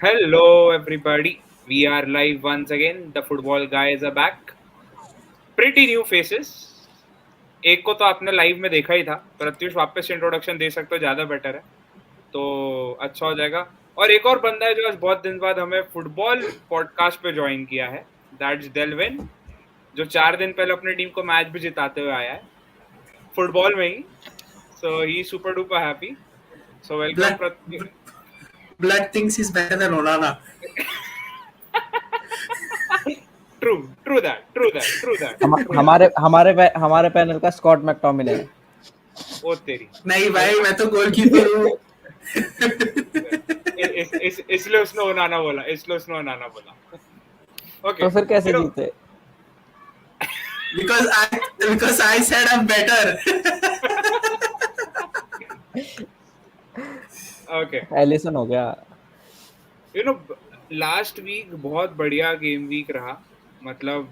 Hello, everybody. We are live once again. The football guys are back. Pretty new faces. एक को तो आपने live में देखा ही था. प्रत्युष वापस इंट्रोडक्शन दे सकते हो, ज्यादा बेटर है तो अच्छा हो जाएगा. और एक और बंदा है जो आज बहुत दिन बाद हमें फुटबॉल पॉडकास्ट पे ज्वाइन किया है. दैट्स डेल्विन, जो 4 दिन पहले अपनी टीम को मैच भी जिताते हुए आया है फुटबॉल में ही. So he super duper happy. So welcome Blood, blood thinks he's better than Onana. True that. हमारे पैनल का स्कॉट मैकटोमिने है. ओ तेरी. नहीं भाई, मैं तो गोलकीपर हूँ. इसलिए उसने ओनाना बोला. ओके, तो फिर कैसे जीते? Because I said I'm better. Okay. Alisson हो गया. लास्ट वीक बहुत बढ़िया गेम वीक रहा. मतलब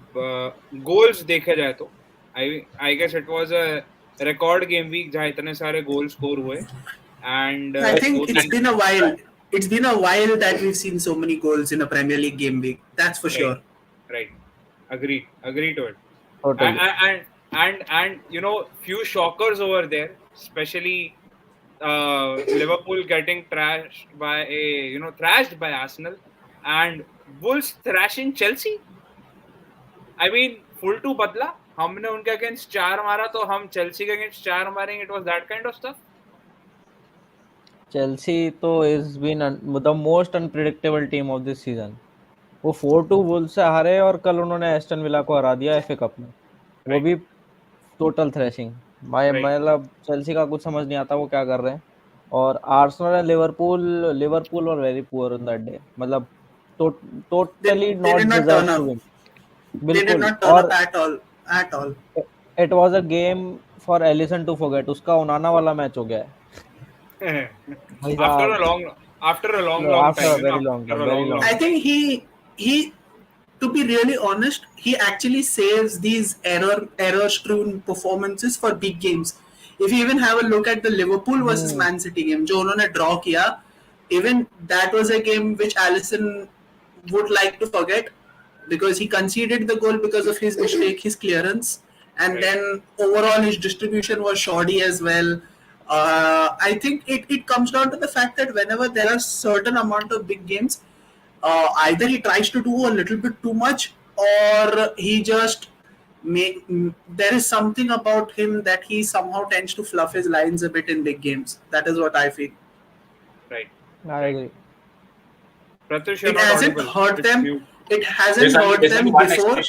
गोल्स देखे जाए तो I guess it was a record game week जहाँ इतने सारे गोल स्कोर हुए. And I think it's been a while. It's been a while that we've seen so many goals in a Premier League game week. That's for sure. Right. Agree to it. Totally. And few shockers over there, especially Liverpool getting thrashed by Arsenal, and Wolves thrashing Chelsea. I mean, full to बदला. हमने उनके against 4 मारा तो हम Chelsea के against 4 मारेंगे. It was that kind of stuff. Chelsea तो is been the most unpredictable team of this season. वो 4-2 वुल्व्स से हारे और कल उन्होंने एस्टन विला को हरा दिया एफए कप में. वो भी टोटल थ्रैशिंग. मतलब चेल्सी का कुछ समझ नहीं आता वो क्या कर रहे हैं. और Arsenal and Liverpool were very poor on that day. मतलब totally not deserve to win. They did not turn up at all. It was a game for Alisson to forget. उसका ओनाना वाला मैच हो गया है. after a long time. I think he to be really honest, he actually saves these error-strewn performances for big games. If you even have a look at the Liverpool versus Man City game, जो उन्होंने draw किया, even that was a game which Alisson would like to forget because he conceded the goal because of his mistake, his clearance, and then overall his distribution was shoddy as well. I think it comes down to the fact that whenever there are certain amount of big games, either he tries to do a little bit too much or he just there is something about him that he somehow tends to fluff his lines a bit in big games. That is what I feel. Right. I agree. Pratyush, it hasn't hurt them. It hasn't hurt them before.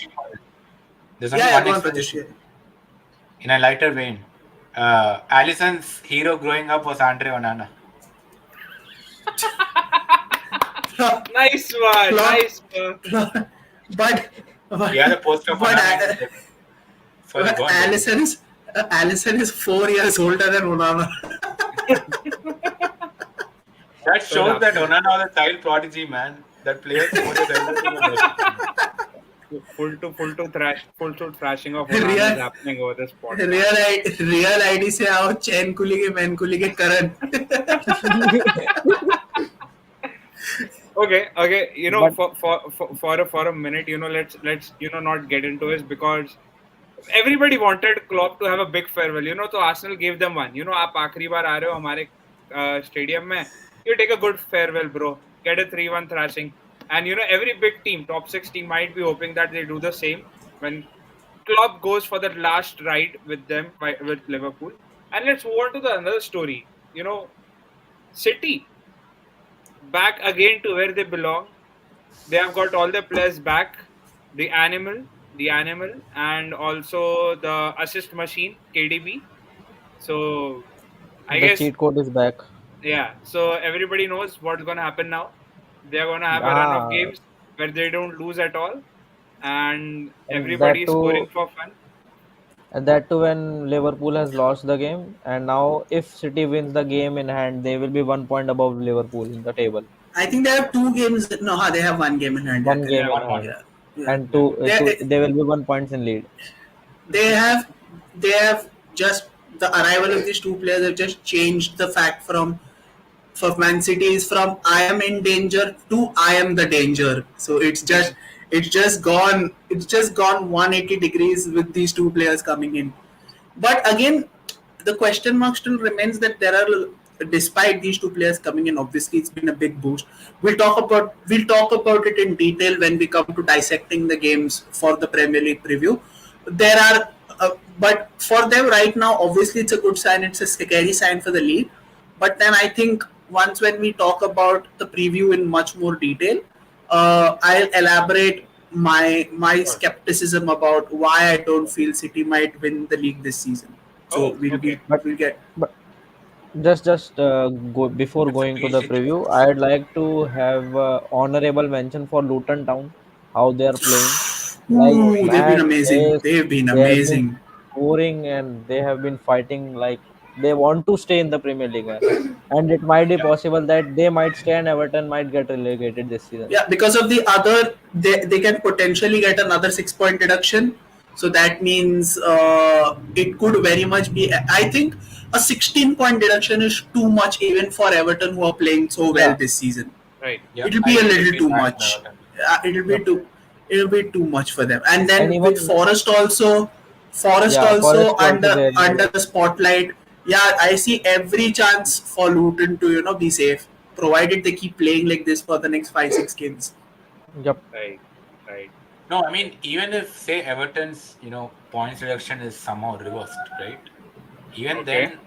Go on, Pratyush. In a lighter vein, Alisson's hero growing up was Andre Onana. Nice one. But Yeah, the poster for Alisson is 4 years older than Onana. That shows that Onana was a child prodigy, man. That player full to thrashing of Onana is happening over this podcast. Real ID से आओ चैन कुली के man कुली के करण. Okay. For a minute, let's not get into it because everybody wanted Klopp to have a big farewell. So Arsenal gave them one. आप आखिरी बार आ रहे हो हमारे stadium में. You take a good farewell, bro. Get a 3-1 thrashing. And every big team, top 6 team, might be hoping that they do the same when Klopp goes for that last ride with them, with Liverpool. And let's move on to another story. City back again to where they belong. They have got all their players back. The animal, and also the assist machine, KDB. So I guess the cheat code is back. Yeah, so everybody knows what's going to happen now. They're going to have a run of games where they don't lose at all, and everybody is scoring for fun. And that too when Liverpool has lost the game, and now if City wins the game in hand, they will be 1 point above Liverpool in the table. I think they have 2 games. No, they have 1 game in hand. One game in hand. Yeah. And they will be 1 point in lead. They have just the arrival of these 2 players have just changed the fact from for Man City is from I am in danger to I am the danger. So it's just gone 180 degrees with these two players coming in. But again, the question mark still remains that there are, despite these two players coming in, obviously it's been a big boost. We'll talk about it in detail when we come to dissecting the games for the Premier League preview. There are, but for them right now, obviously it's a good sign. It's a scary sign for the league. But then I think once when we talk about the preview in much more detail, I'll elaborate my Sure. skepticism about why I don't feel City might win the league this season. So Oh, okay. But we'll get. but just go before It's a going to the patient. preview, I'd like to have honorable mention for Luton Town, how they are playing. Like Oh, Ooh, yeah. they've been man, amazing. They've been they have been amazing. scoring and they have been fighting like they want to stay in the Premier League, man. And it might be Yeah. possible that they might stay and Everton might get relegated this season. Yeah, because of the other, they can potentially get another 6 point deduction. So that means it could very much be. I think a 16 point deduction is too much even for Everton who are playing so well Yeah, this season. Right. Yeah, It'll I be a agree little between too that and much. Everton. It'll be yep. too much for them. And And then with even Forest yeah, also Forest also under there. under the spotlight. Yeah, I see every chance for Luton to be safe, provided they keep playing like this for the next 5-6 games. Yep. Right. Right. No, I mean, even if say Everton's points reduction is somehow reversed, right? Even Okay. then,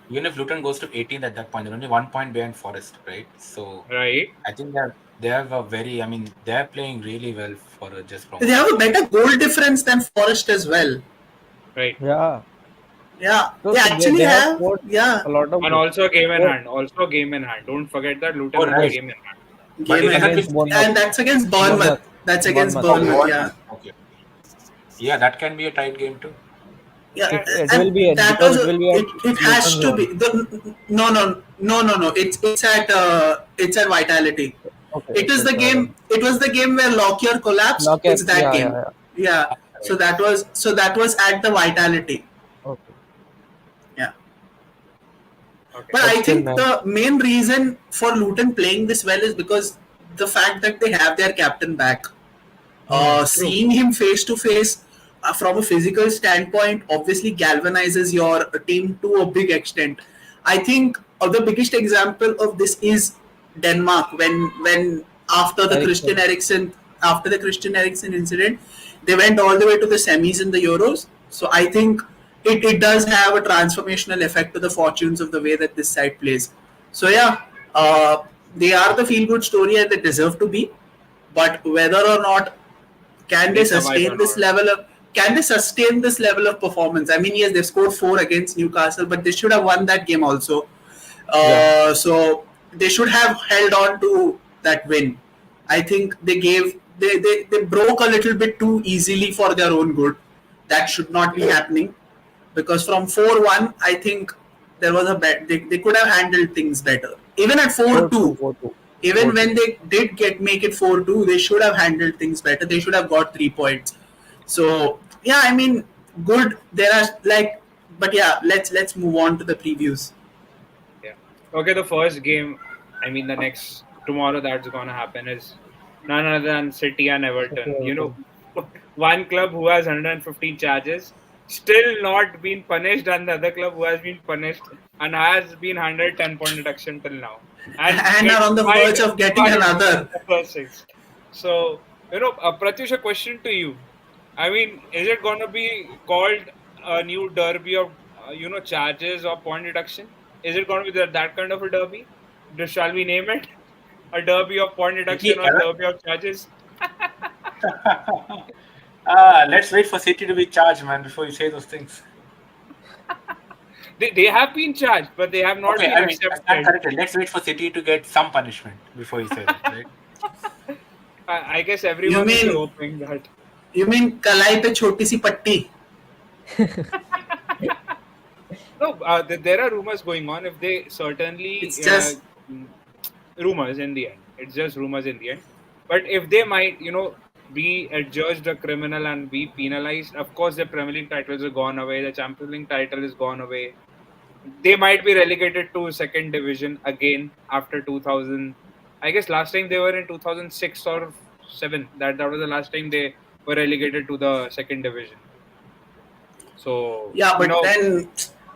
even if Luton goes to 18th at that point, they're only 1 point behind Forest, right? So Right. I think they have a very, I mean, they're playing really well for a just They have promoted a team. better goal difference than Forest as well. Right. Yeah. Yeah, So, they so actually they have have. scored Yeah, a lot of And goals. also game in Scored hand. Also game in hand. Don't forget that Luton Oh, have a right. yes, game in hand. But game it in doesn't hand, against feel Bournemouth. and that's against Bournemouth. Bournemouth. That's against Bournemouth. Oh, Bournemouth. Yeah. Bournemouth. Okay. Yeah, that can be a tight game too. Yeah, Yeah. It and will be that because was it will be at it has Luton's to be home. no. It's at Vitality. Okay, It is it's the alright. game. It was the game where Lockyer collapsed. Lockett, It's that yeah, yeah, game. yeah. Yeah. So Right. that was at the Vitality. Okay, Yeah. Okay. But but I still, think man. the main reason for Luton playing this well is because the fact that they have their captain back. Hmm. True. Seeing him face to face from a physical standpoint obviously galvanizes your team to a big extent. I think the biggest example of this is Denmark when after the Christian Ericsson. Eriksen after the Christian Eriksen incident, they went all the way to the semis in the Euros. So I think it does have a transformational effect to the fortunes of the way that this side plays. So yeah, they are the feel good story and they deserve to be. But whether or not can They they survive or sustain this not. level of performance? I mean, yes, they've scored 4 against Newcastle, but they should have won that game also. Yeah, So they should have held on to that win. I think they broke a little bit too easily for their own good. That should not be happening because from 4-1, I think there was a bet they could have handled things better. Even at 4-2, 4-2, 4-2, even 4-2. when they did make it 4-2, they should have handled things better. They should have got 3 points. So yeah, I mean, good. There are like, but yeah, let's move on to the previews. Yeah. Okay. The first game, I mean, the next tomorrow that's gonna happen is none other than City and City, Everton. Everton. One club who has 115 charges, still not been punished, and the other club who has been punished and has been 110 point deduction till now, and And are gets on the fined verge of getting fined another. for six. So Pratyush, a question to you. I mean, is it gonna be called a new derby of charges or point deduction? Is it going to be that kind of a derby? Shall we name it a derby of point City, deduction or derby of charges? let's wait for City to be charged, man, before you say those things. They have been charged, but they have not Okay, been I mean, I stand accepted. corrected. Let's wait for City to get some punishment before you say that, right? I guess You everyone will be mean hoping that. you mean कलाई पे छोटी सी पट्टी? No, there are rumors going on. If they certainly It's just mm, rumors in the end, it's just rumors in the end. But if they might, be adjudged a criminal and be penalized, of course the Premier League titles are gone away. The Champions League title is gone away. they might be relegated to second division again after 2000. I guess last time they were in 2006 or 7. That was the last time they were relegated to the second division. So Yeah, but then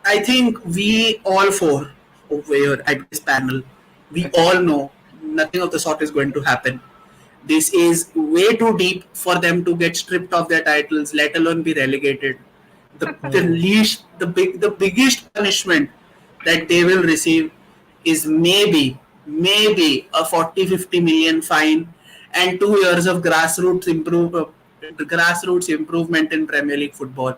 I think we all four over here at this panel, we all know nothing of the sort is going to happen. This is way too deep for them to get stripped of their titles, let alone be relegated. The biggest punishment that they will receive is maybe a 40-50 million fine and 2 years of grassroots improvement in Premier League football.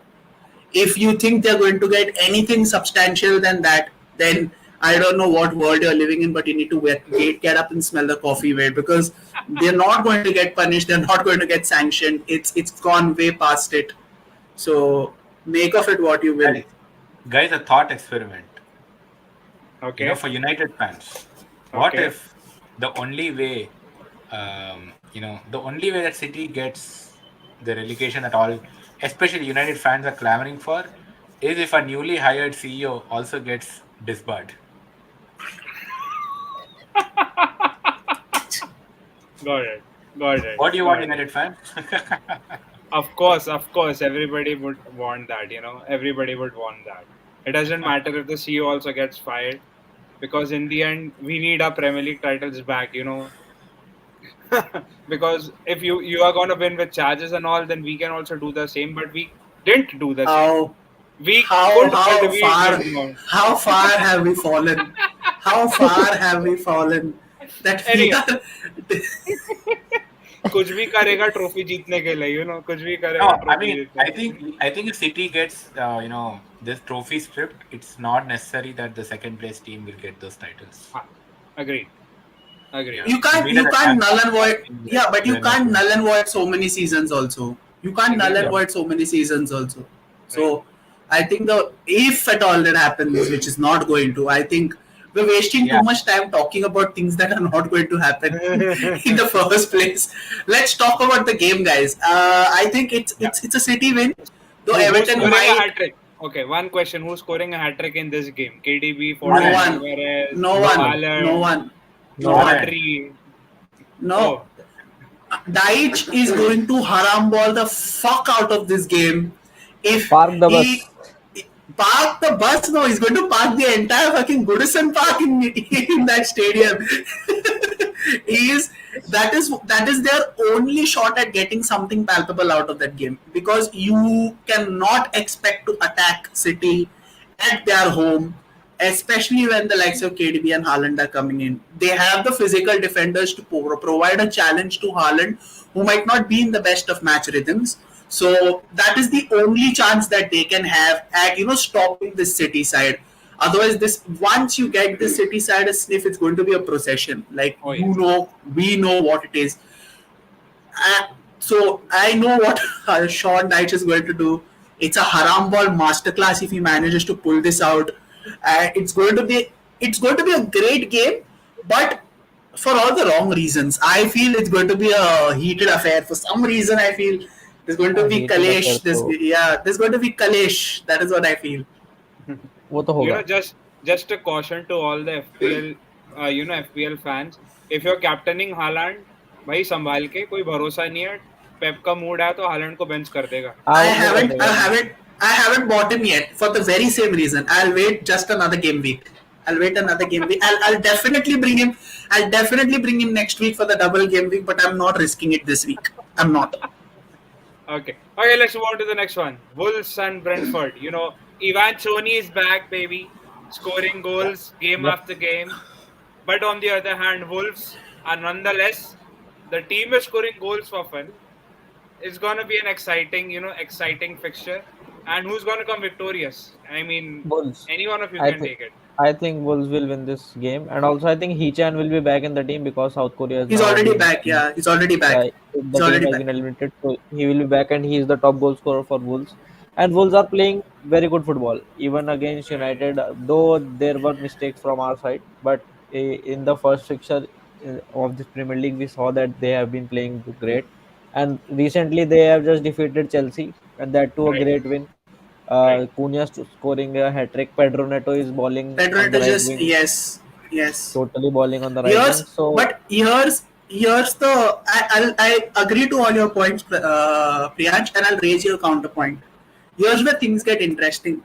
If you think they're going to get anything substantial than that, then I don't know what world you're living in, but you need to get up and smell the coffee way, because they're not going to get punished. They're not going to get sanctioned. It's gone way past it. So make of it what you will. Guys, a thought experiment. okay, For United fans, what Okay. if the only way, the only way that City gets the relegation at all, especially United fans are clamoring for, is if a newly hired CEO also gets disbarred. got it, got it. What do you want, got it. United fans? Of course, everybody would want that. Everybody would want that. It doesn't matter if the CEO also gets fired, because in the end, we need our Premier League titles back. Because if you are going to win with charges and all, then we can also do the same. But we didn't do the same. How We how could, but how we far did not. how far have we fallen? How far have we fallen that we Anyway, are? कुछ भी करेगा trophy जीतने के लिए, कुछ भी No, करेगा I trophy mean, जीतने I के लिए. think I think if City gets this trophy stripped, it's not necessary that the second place team will get those titles. हाँ, agreed, agreed. Yeah. You can't Beat us at null and void. Anfield, Yeah, but you they're not can't good. null and void so many seasons also. You can't null and Agreed. void so many seasons also. So I think the if at all that happens, which is not going to, I think we're wasting Yeah. too much time talking about things that are not going to happen in the first place. Let's talk about the game, guys. I think it's a City win. Though Who's Everton scoring a might hat trick? Okay, one question: who's scoring a hat trick in this game? KDB, no Foden, one, Alvarez, no one, no Haaland, one, No no one. one. Rodri. No. Oh, Deitch is going to haram ball the fuck out of this game. If Park the he bus. park the bus, no, he's going to park the entire fucking Goodison Park in that stadium. he is that is their only shot at getting something palpable out of that game, because you cannot expect to attack City at their home, especially when the likes of KDB and Haaland are coming in. They have the physical defenders to provide a challenge to Haaland, who might not be in the best of match rhythms. So that is the only chance that they can have at stopping this City side. Otherwise, this once you get the City side a sniff, it's going to be a procession. Like Oh, yes. we know what it is. So I know what Sean Dyche is going to do. It's a haram ball masterclass if he manages to pull this out. It's going to be a great game, but for all the wrong reasons. I feel it's going to be a heated affair. For some reason, I feel there's going to be Heated affair, Kalesh. so There's going to be Kalesh. That is what I feel. वो तो होगा. just a caution to all the FPL, FPL fans. If you're captaining Haaland, भाई संभाल के, कोई भरोसा नहीं है. पेप का मूड है तो हालैंड को बेंच कर देगा. I haven't bought him yet for the very same reason. I'll wait just another game week. I'll definitely bring him. I'll definitely bring him next week for the double game week, but I'm not risking it this week. I'm not. Okay, let's move on to the next one. Wolves and Brentford. Ivan Toney is back, baby, scoring goals game after game. But on the other hand, Wolves are nonetheless, the team is scoring goals for fun. It's gonna be an exciting fixture. And who's gonna come victorious? I mean, Wolves. any one of you I can think take it. I think Wolves will win this game, and also I think Hee-chan will be back in the team because South Korea is He's now already being back. Yeah, he's already back. the He's team already has back. been eliminated, so he will be back, and he is the top goal scorer for Wolves. And Wolves are playing very good football, even against United. Though there were mistakes from our side, but in the first fixture of this Premier League, we saw that they have been playing great. And recently, they have just defeated Chelsea, and that too a Right. great win. Right. Cunha scoring a hat trick. Pedro Neto is bowling Pedro on the Neto right just wing, yes. totally bowling on the right wing. Here's So but here's the I agree to all your points, Priyansh, and I'll raise your counterpoint. Here's where things get interesting.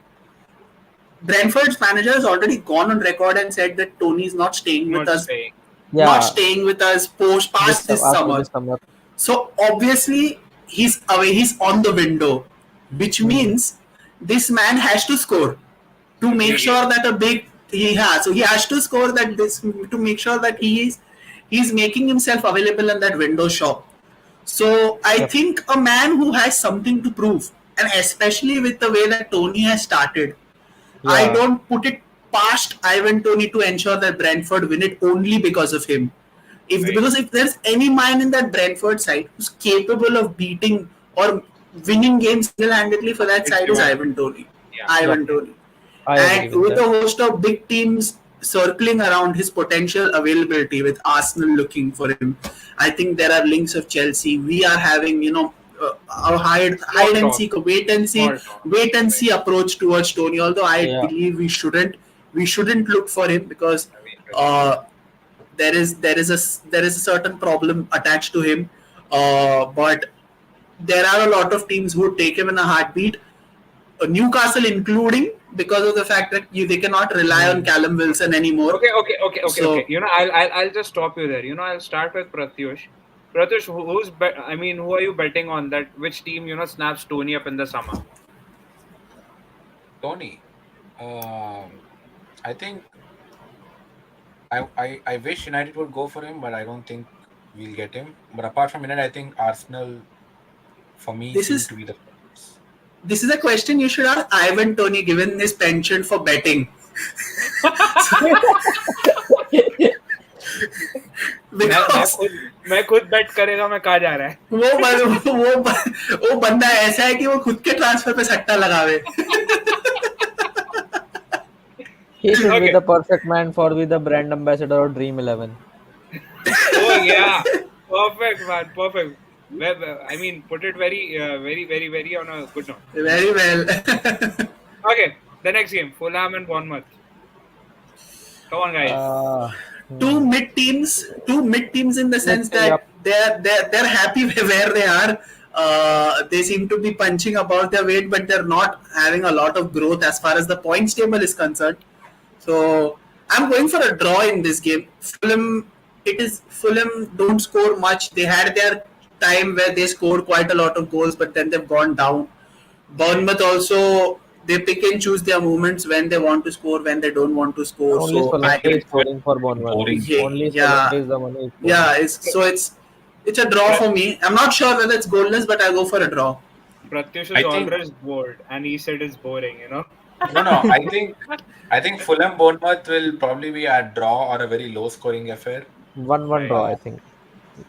Brentford's manager has already gone on record and said that Tony's not staying with Not us, staying. yeah, post past this after summer. this summer, So obviously he's away. He's on the window, which hmm, means this man has to score to make Agreed. sure that a big he has. So he has to score that this to make sure that he's making himself available in that window shop. So I yep, think a man who has something to prove, and especially with the way that Tony has started, I yeah, don't put it past Ivan Tony to ensure that Brentford win it only because of him. Right. Because if there's any man in that Brentford side who's capable of beating or winning games single-handedly for that It's side is Ivan. Ivan Tony. Yeah. yep. Ivan Tony. I agree And with with that. a host of big teams circling around his potential availability, with Arsenal looking for him, I think there are links of Chelsea. We are having, a hide Small and talk. seek, Small talk. wait and Right. see approach towards Tony. Although I Yeah, believe we shouldn't look for him because Very interesting. uh, there is a certain problem attached to him. But there are a lot of teams who take him in a heartbeat, Newcastle including, because of the fact that they cannot rely on hmm. Callum Wilson anymore. Okay. So I'll just stop you there. I'll start with Pratyush. Pratyush, who are you betting on that? Which team snaps Tony up in the summer? Tony. I think I wish United would go for him, but I don't think we'll get him. But apart from United, I think Arsenal, for me, this seem is to be the favorites. this is a question you should ask Ivan Tony, given his penchant for betting. मैं Because खुद मैं खुद बेट करेगा मैं कहाँ जा रहा है वो बंदा ऐसा है कि वो खुद के ट्रांसफर पे सट्टा लगावे. He should be Okay. the perfect man for be the brand ambassador of Dream 11. Oh yeah, perfect man, perfect. I mean, put it very on a good note. Very well. Okay, the next game, Fulham and Bournemouth. Come on, guys. Two mid teams in the Let's sense say, yep. that they're happy where they are. They seem to be punching above their weight, but they're not having a lot of growth as far as the points table is concerned. So I'm going for a draw in this game. Fulham don't score much. They had their time where they scored quite a lot of goals, but then they've gone down. Bournemouth also, they pick and choose their moments when they want to score, when they don't want to score. Only So But Solanke it's is scoring for very Bournemouth. boring game. Only Solanke yeah, is the one who is scoring. yeah. It's a draw for me. I'm not sure whether it's goalless, but I'll go for a draw. Pratyush I is think always bored, and he said it's boring. no. I think Fulham Bournemouth will probably be a draw or a very low scoring affair. 1-1 Right. draw, I think.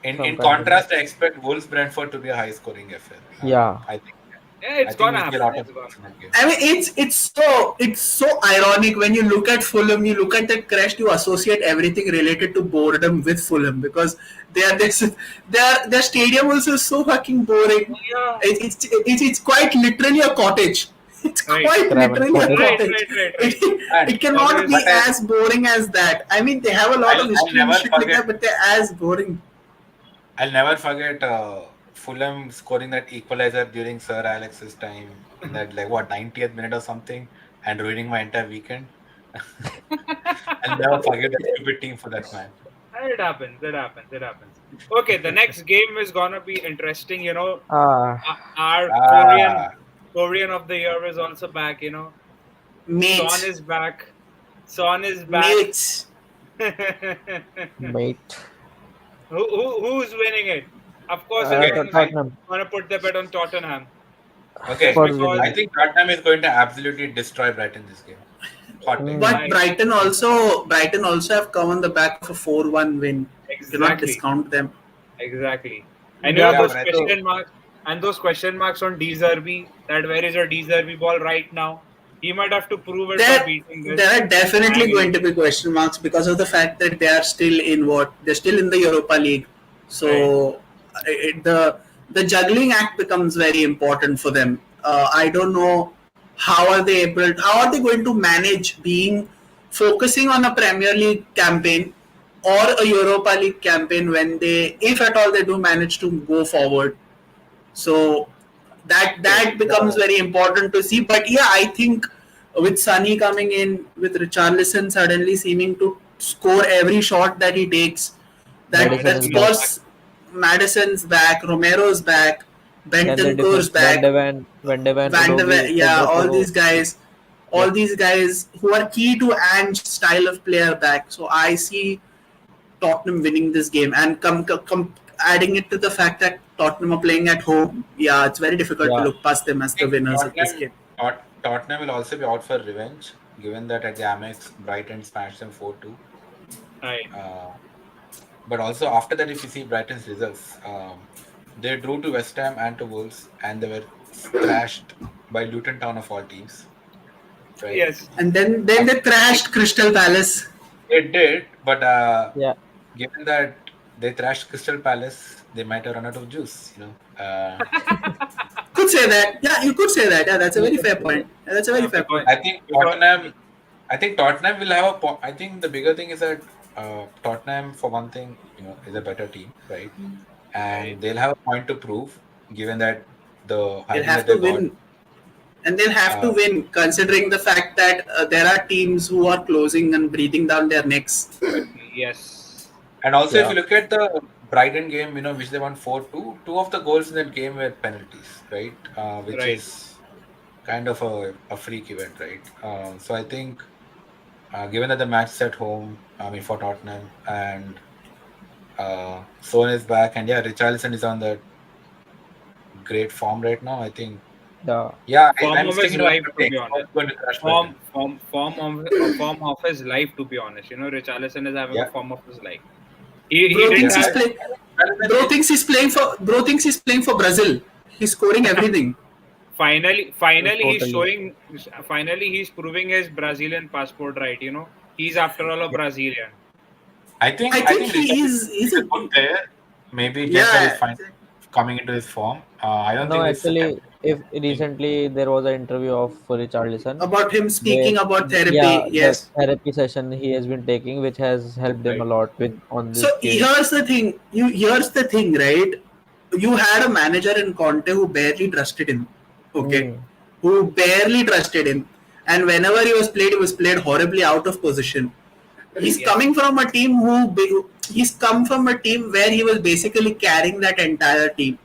In Some kind of contrast, I expect Wolves Brentford to be a high scoring affair. Yeah. I think Yeah, I it's think gonna we'll see a happen. lot of It's gonna. goals in that game. I mean, it's so ironic when you look at Fulham. You look at that crest, you associate everything related to boredom with Fulham because their stadium also is so fucking boring. Yeah. It's quite literally a cottage. It's Right. quite Craven literally a Cottage. cottage. Right. It cannot Always- be But I- as boring as that. I mean, they have a lot of I'll history and never shit like forget- that, but they're as boring. I'll never forget Fulham scoring that equalizer during Sir Alex's time in that 90th minute or something and ruining my entire weekend. I'll never forget that stupid team for that man. It happens. Okay, the next game is gonna be interesting. Ah, Our Ah. Korean of the year is also back. Mate, Son is back. mates. mate. Who's winning it? Of course, Okay. everyone's Tottenham. gonna put their bet on Tottenham. Okay, Spurs because- I think Tottenham is going to absolutely destroy Brighton this game. Hot take. But Right. Brighton also have come on the back of a 4-1 win. You cannot Exactly. discount them. Exactly. And Yeah, those but I thought- question marks on D Zerbi, that where is your D Zerbi ball right now? He might have to prove it by There, beating this. there are definitely And- going to be question marks because of the fact that they are still they're still in the Europa League. So the juggling act becomes very important for them. I don't know how are they going to manage being focusing on a Premier League campaign or a Europa League campaign when they, if at all they do manage to go forward. So that becomes very important to see. But yeah, I think with Sunny coming in, with Richarlison suddenly seeming to score every shot that he takes, Madison that is back. Spurs, Madison's back, Romero's back, Then the Bentancur's defense, Van back, de Ven, Van de Udogi, Ven, yeah, Pedro Porro. all Yep. these guys who are key to Ange's style of player back. So I see Tottenham winning this game, and adding it to the fact that Tottenham are playing at home. Yeah, it's very difficult to Yeah. look past them as I the think winners of this game. Tottenham will also be out for revenge, given that at the Amex, Brighton smashed them 4-2. Right. But also after that, if you see Brighton's results, they drew to West Ham and to Wolves, and they were thrashed by Luton Town of all teams. Right? Yes. And then they thrashed Crystal Palace. It did, but Yeah. given that they thrashed Crystal Palace, they might have run out of juice. Could say that. Yeah, you could say that. Yeah, that's a very fair point. Yeah, that's a very fair because- point. I think Tottenham will have I think the bigger thing is that Tottenham, for one thing, is a better team, right? And they'll have a point to prove, given that the They'll hype have that they to got. win. And they'll have to win, considering the fact that there are teams who are closing and breathing down their necks. Yes. And also, if Yeah. you look at the Brighton game, which they won 4-2, two of the goals in that game were penalties, right? Which Right. is kind of a freak event, right? So I think, given that the match is at home, for Tottenham, and Son is back, and yeah, Richarlison is on that great form right now. I think, Yeah. Form I'm of his sticking to what life, I'm to saying. be honest. I'm going to crush Brighton. Form of his life, to be honest. Richarlison is having Yeah. a form of his life. He Bro didn't thinks he's have. playing. Bro thinks he's playing for Brazil. He's scoring everything. Finally, he's Totally. showing. Finally, he's proving his Brazilian passport right. He's after all a Brazilian. I think he's he's a good player. Maybe just Yeah. that he's fine coming into his form. I don't No, think it's actually, if recently there was an interview of Richarlison About him where, speaking about therapy. yeah, the Yes. therapy session he has been taking, which has helped him a lot with on So this game. here's the thing. Here's the thing, right? You had a manager in Conte who barely trusted him. Okay, who barely trusted him, and whenever he was played horribly out of position. He's Yes. coming from a team he's come from a team where he was basically carrying that entire team.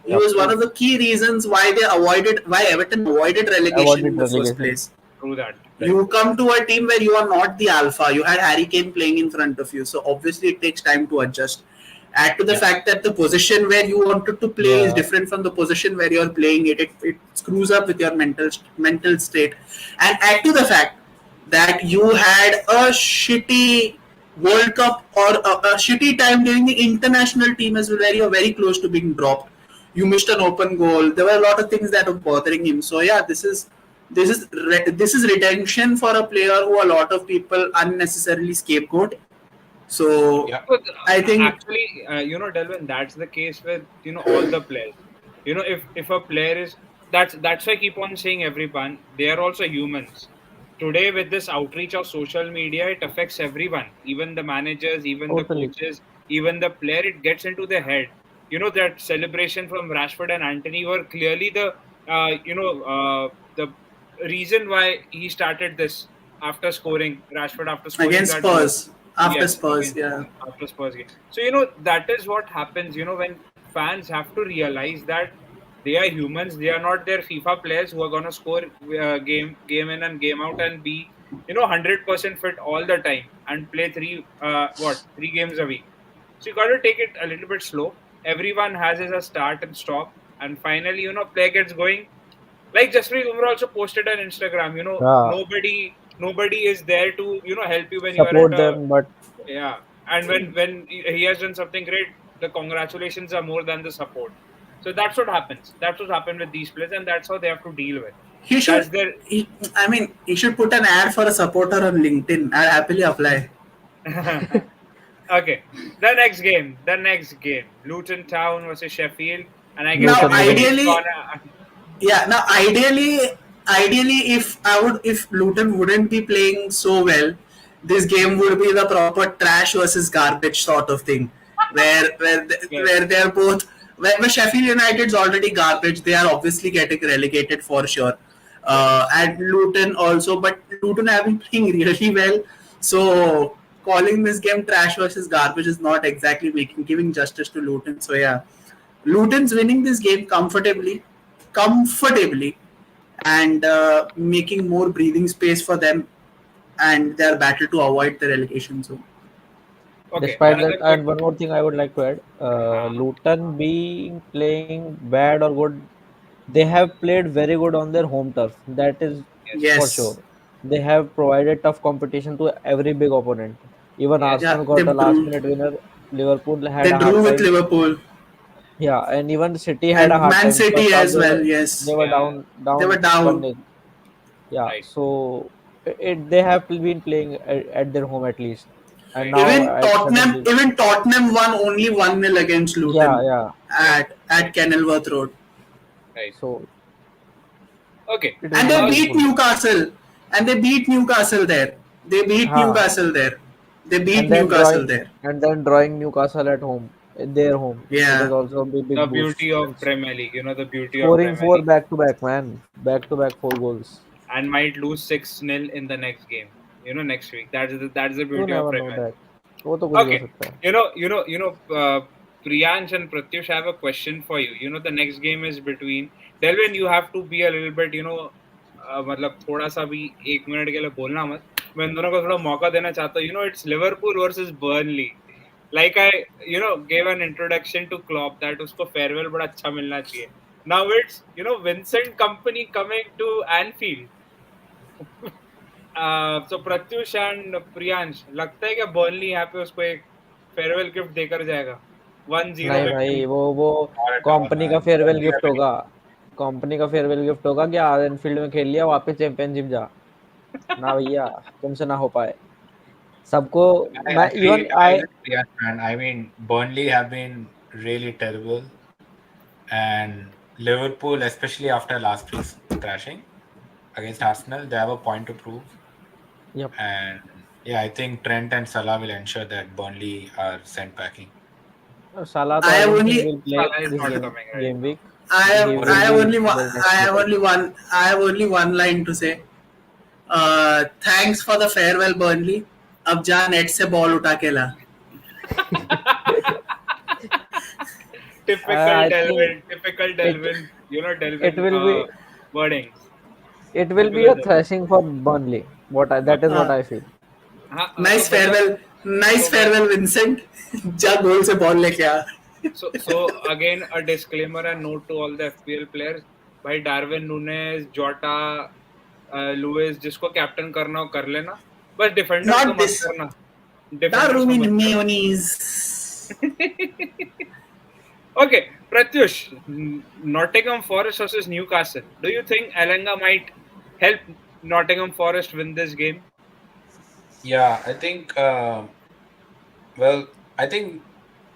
He Yep. was one of the key reasons why Everton avoided relegation Avoided in the first relegation. place. True that. You come to a team where you are not the alpha. You had Harry Kane playing in front of you, so obviously it takes time to adjust. Add to the fact that the position where you wanted to play is Yeah. different from the position where you're playing it. It screws up with your mental state. And add to the fact that you had a shitty World Cup or a shitty time during the international team as well, where you're very close to being dropped. You missed an open goal. There were a lot of things that were bothering him. So yeah, this is redemption for a player who a lot of people unnecessarily scapegoat. So Yeah. But, I think- actually, Delvin, that's the case with all the players. If a player is that's why I keep on saying everyone, they are also humans. Today, with this outreach of social media, it affects everyone, even the managers, even Totally. the coaches, even the player. It gets into their head. That celebration from Rashford and Anthony were clearly the reason why he started this after scoring Rashford after scoring against that goal. Spurs, after Yes, Spurs, against- yeah. after Spurs game. So that is what happens. When fans have to realize that they are humans. They are not their FIFA players who are gonna score game in and game out and be 100% fit all the time and play three games a week. So you got to take it a little bit slow. Everyone has a start and stop, and finally play gets going. Like Jasprit Bumrah also posted on Instagram. Yeah. Nobody is there to help you when you are Support at a them, but yeah. And when he has done something great, the congratulations are more than the support. So that's what happens. That's what happened with these players, and that's how they have to deal with. He should. That's their He should put an ad for a supporter on LinkedIn. I'll happily apply. Okay. The next game. Luton Town versus Sheffield, and I guess Now, Luton winning. ideally, ideally, if Luton wouldn't be playing so well, this game would be the proper trash versus garbage sort of thing, Yes. where they're both. Where Sheffield United's already garbage, they are obviously getting relegated for sure. Yes. And Luton also, but Luton have been playing really well. So calling this game trash versus garbage is not exactly giving justice to Luton. So yeah, Luton's winning this game comfortably, and making more breathing space for them and their battle to avoid the relegation zone. Okay. Despite that, Another quick. and one more thing I would like to add, Luton being playing bad or good, they have played very good on their home turf. That is Yes. for Yes, sure. They have provided tough competition to every big opponent. Even Yes. yeah, Arsenal got a last minute winner. Liverpool had they a drew hard with time. Liverpool Yeah, and even City had a and hard Man time. First City half as well. they Yes, were Yeah. they were down down. 1-0. Yeah, Right. so they have been playing at their home at least, and Right. now suddenly, Even Tottenham won only 1-0 against yeah, Luton yeah. Right. at Right. Kenilworth Road, Right. So Okay. it and will be they Uh, beat beautiful. Newcastle, and they beat Newcastle there. They beat Ha, Newcastle there. They beat and then Newcastle drawing there. Newcastle at home, at their home. It is Yeah, also a big, the big boost. beauty of And Premier League. The beauty of scoring Premier four League. back to back, man, back to back 4 goals. And might lose 6-0 in the next game. Next week. That's the You beauty of never know Premier that. League. वो तो कुछ भी हो Okay. सकता है. Priyansh and Pratyush, I have a question for you. The next game is between Delvin. You have to be a little bit, मतलब थोड़ा सा भी 1 मिनट के लिए बोलना मत. मैं इन दोनों को थोड़ा मौका देना चाहता हूँ. It's Liverpool versus Burnley. Like I, gave an introduction to Klopp that उसको farewell बड़ा अच्छा मिलना चाहिए. Now it's, Vincent Company coming to Anfield. So Pratyush and Priyansh, लगता है क्या बर्नली यहाँ पे उसको एक फेयरवेल गिफ्ट देकर जाएगा? 1-0 नहीं विक्ट्री. भाई, वो Not at all, कंपनी का man. Farewell Burnley have gift been होगा. कंपनी का फेयरवेल गिफ्ट होगा कि एनफील्ड में खेल लिया, वापस चैंपियनशिप जा. ना भैया, तुमसे ना हो पाए. सबको मैं even I I agree with Priyansh, man. I mean, Burnley have been really terrible, and Liverpool, especially after last week's thrashing against Arsenal, they have a point to prove. yep. And yeah, I think Trent and Salah will ensure that Burnley are sent packing. Salah तो I I have don't think only will play Salah is this not game coming right game now. week. He will be there next week, I think. I have only one line to say. Thanks for the farewell, Burnley. अब जा net से ball उठा के ला. Typical I think Delvin, typical it Delvin, it Delvin will be wordings. it will be Typical a Delvin. thrashing for Burnley. That is what Uh, I feel. हाँ, तो nice मतलब farewell, तो मैं Vincent. जा गोल से ball लेके आ. so again a disclaimer and note to all the FPL players. भाई Darwin Nunez, जोटा, लुइस, जिसको कैप्टन करना हो कर लेना. बस डिफेंडर्स को Not मत this. करना. डिफेंडर्स को Darwin मत करना. mayonnaise. Okay, Pratyush, Nottingham Forest versus Newcastle. Do you think Elanga might help Nottingham Forest win this game? Yeah, I think. Well, I think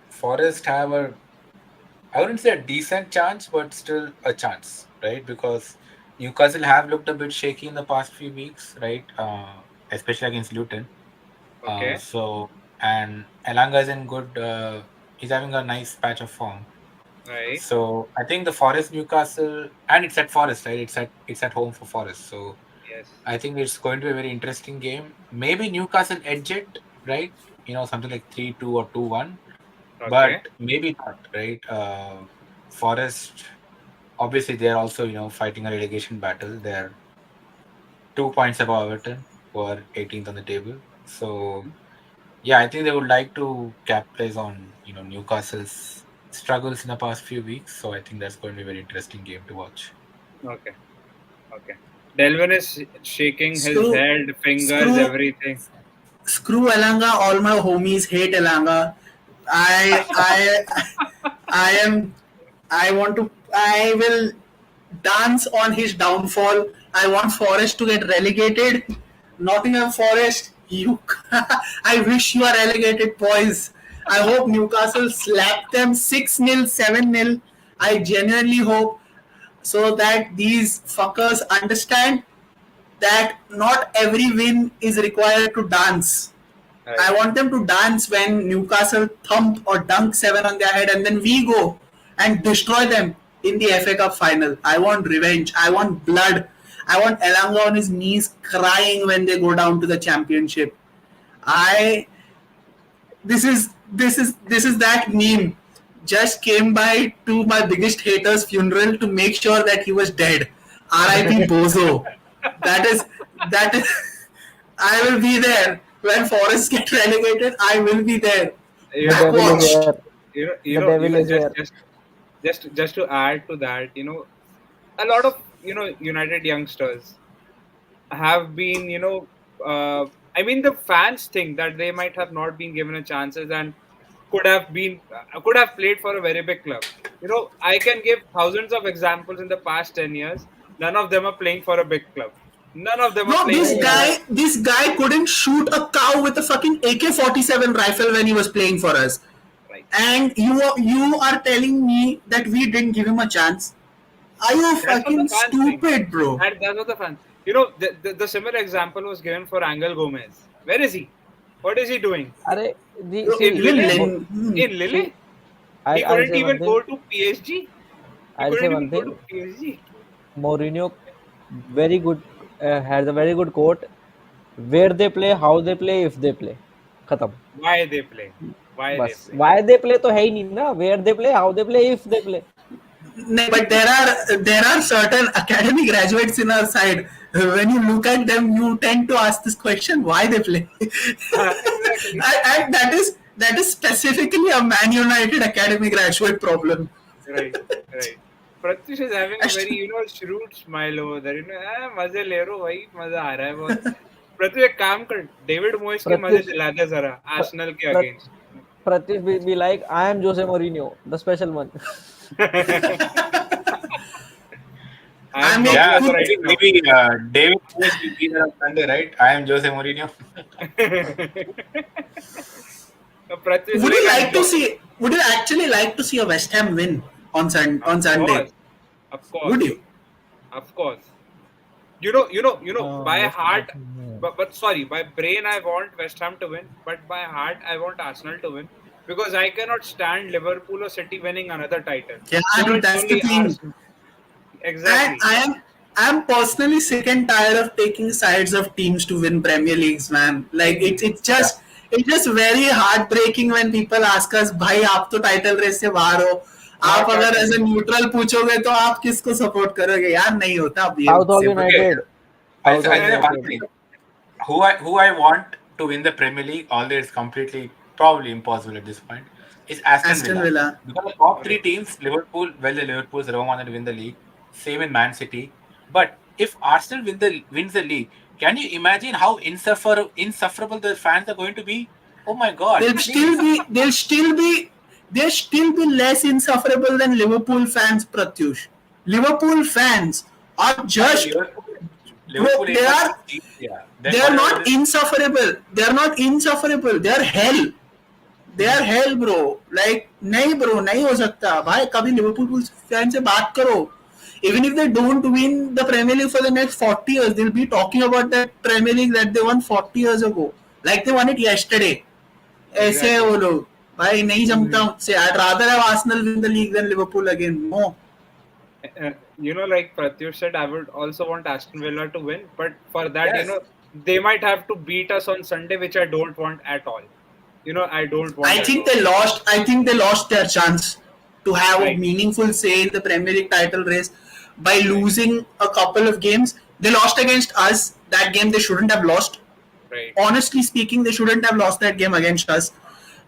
Forest have a. I wouldn't say a decent chance, but still a chance, right? Because Newcastle have looked a bit shaky in the past few weeks, right? Especially against Luton. Okay, And Elanga is in good. He's having a nice patch of form. right. So I think the Forest Newcastle, and it's at Forest, right? It's at home for Forest. So Yes. I think it's going to be a very interesting game. Maybe Newcastle edge it, right? Something like 3-2 or 2-1. Okay. But maybe not, right? Forest, obviously, they're also, fighting a relegation battle. They're 2 points above Everton, who are 18th on the table. So, yeah, I think they would like to capitalize on, Newcastle's struggles in the past few weeks. So I think that's going to be a very interesting game to watch. Okay. Okay. Delvin is shaking his Screw, head, fingers, screw, everything. screw Elanga. All my homies hate Elanga. I am. I want to. I will dance on his downfall. I want Forest to get relegated. Nottingham Forest, you. I wish you are relegated, boys. I hope Newcastle slap them 6-0, 7-0. I genuinely hope. so that these fuckers understand that not every win is required to dance. I Right. want them to dance when Newcastle thump or dunk 7 on their head and then we go and destroy them in the FA Cup final. I want revenge. I want blood. I want Elanga on his knees crying when they go down to the championship. I this is that meme. Just came by to my biggest hater's funeral to make sure that he was dead. R.I.P. Bozo. That is that is. I will be there when Forest get relegated. I will be there. You The know, devil is Backwatched. here. The devil is here. just to add to that, a lot of United youngsters have been, I mean, the fans think that they might have not been given a chances and could have played for a very big club. I can give thousands of examples in the past 10 years. None of them are playing for a big club. None of them are No, playing this in Yeah, the. yeah. guy couldn't shoot a cow with a fucking AK-47 rifle when he was playing for us. Right. And you are telling me that we didn't give him a chance? Are you That's what the fucking fans think. stupid, bro? That's what the fans. The similar example was given for Angel Gomez. Where is he? What is he doing? Are the Bro, In see even Lille? Lin, In Lille? see. He I'll couldn't say one even go thing. to PSG. He I'll say couldn't one even go to thing. PSG. Mourinho, very good, has a very good quote. Where they play, how they play, if they play. खत्म. Why they play? Why they बस. play? Why they play तो है ही नहीं ना. Where they play, how they play, if they play. no, but there are certain academy graduates in our side. When you look at them, you tend to ask this question: why they play? Exactly. And that is specifically a Man United academy graduate problem. Right. Right. Pratyush is having a very, shrewd smile over there. मजे ले रहे हो भाई, मजा आ रहा है बहुत. प्रत्युष एक काम कर, डेविड मोइस के मजे Pratyush, दिला दे जरा आर्सेनल के Prat- against. Pratyush be like, I am Jose Mourinho, the special one. I am I'm not a Yeah, just good. right now. maybe David Moyes will be there on Sunday, right? I am Jose Mourinho. Pratyush Would like you I'm like to see? Would you actually like to see a West Ham win of on Sunday? course, of Would course, you? of course. By West heart, Ham. but sorry, by brain I want West Ham to win, but by heart I want Arsenal to win because I cannot stand Liverpool or City winning another title. Yeah, dude, It's that's the only thing. Arsenal. And Exactly. I'm personally sick and tired of taking sides of teams to win Premier Leagues, man. Like Yeah. it's just very heartbreaking when people ask us, भाई आप तो title race से बाहर हो, हाँ आप क्या अगर एज ए करें? न्यूट्रल पूछोगे तो आप किसको सपोर्ट करोगे? यार नहीं होता अब ये Southall मुझसे. Okay. United. I'll Southall say one United. thing. Who I want to win the Premier League, although it's completely probably impossible at this point, is Aston Aston Villa. Villa. Because the top three teams, Liverpool, well, the Liverpool's the wrong one to win the league. Same in Man City. But if Arsenal wins the league, can you imagine how insufferable the fans are going to be? Oh my God! They'll still Please. be they'll still be less insufferable than Liverpool fans, Pratyush. Liverpool fans are Yeah, just bro, Liverpool ain't much of a team. Yeah. Then they are whatever not it is. insufferable. They are not insufferable. They are hell. They are hell, bro. Like नहीं bro, नहीं हो सकता. भाई कभी Liverpool fan से बात करो. Even if they don't win the Premier League for the next 40 years, they'll be talking about that Premier League that they won 40 years ago. Like they won it yesterday. ऐसे है Exactly. वो लोग. भाई नहीं जमता मुझसे. I'd rather have Arsenal win the league than Liverpool again. No. Like Pratyush said, I would also want Aston Villa to win, but for that, Yes. they might have to beat us on Sunday, which I don't want at all. I don't want. I think they lost. I think they lost their chance to have a Right. meaningful say in the Premier League title race by losing a couple of games. They lost against us. That game they shouldn't have lost. Right. Honestly speaking, they shouldn't have lost that game against us.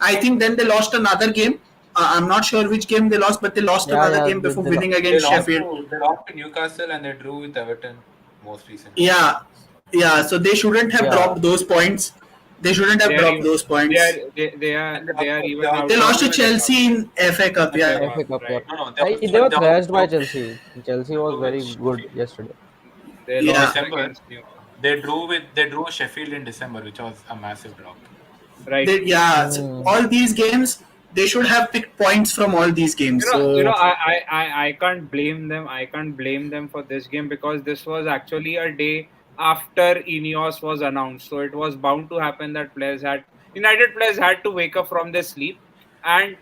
I think then they lost another game. I'm not sure which game they lost, but they lost Yeah, another yeah, game before they winning They against lost Sheffield. to Newcastle and they drew with Everton most recently. Yeah. So they shouldn't have Yeah. dropped those points. They shouldn't have They are dropped even. those points. They are. And They are they even also- out. They lost to of- Chelsea in FA Cup. Yeah. FA FA Cup. Right. No, They were thrashed by also- Chelsea. Chelsea was very good yesterday. They Yeah. lost December. against New. They drew Sheffield in December, which was a massive drop. Right. So all these games they should have picked points from all these games. So I can't blame them. I can't blame them for this game because this was actually a day after Ineos was announced. So it was bound to happen that United players had to wake up from their sleep, and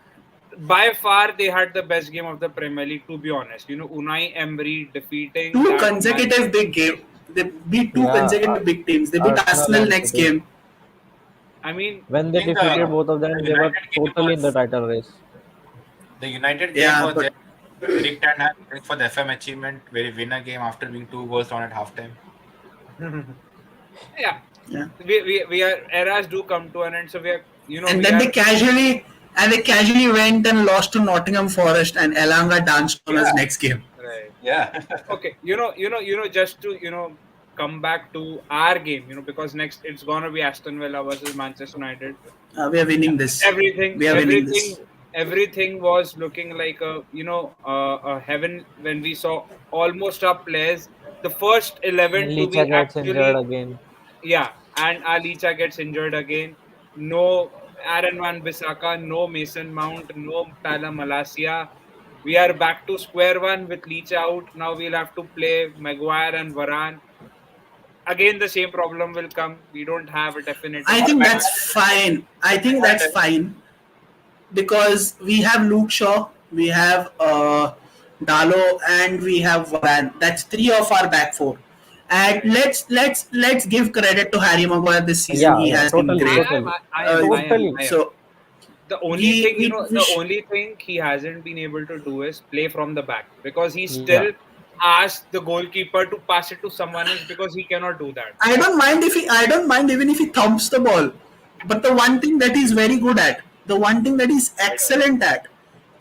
by far they had the best game of the Premier League. To be honest, Unai Emery defeating two that consecutive big game. They beat two Yeah, consecutive big teams. They beat Arsenal Arsenal and next City. game. I mean, When I they think defeated both of them, the they were United game totally in the was title race. the United game Yeah, was but Eric Ten Hag going for the FM achievement where he win a game after being 2 goals down at halftime. yeah, yeah. we are eras do come to an end. So And we then are they casually went and lost to Nottingham Forest, and Elanga danced on us Yeah, next game. right. yeah. Okay, just to come back to our game, because next it's gonna be Aston Villa versus Manchester United. We are winning this. Everything, We are winning everything, this. everything was looking like a heaven when we saw almost our players, the first 11 to Licha be gets injured actually, again. yeah, and Alicha gets injured again. No Aaron Van Bissaka, no Mason Mount, no Tyler Malasia. We are back to square one with Leach out. Now we'll have to play Maguire and Varane. Again, the same problem will come. We don't have a I definitive think plan. that's fine. I think that's fine because we have Luke Shaw, we have Dalo, and we have Varane. That's three of our back four. And let's give credit to Harry Maguire this season. Yeah, He yeah, has been totally, great. totally, I am. totally. So The only we thing, we, we the sh- only thing he hasn't been able to do is play from the back because he Yeah, still asked the goalkeeper to pass it to someone else because he cannot do that. I don't mind even if he thumps the ball. But the one thing that he's very good at, the one thing that he's excellent at,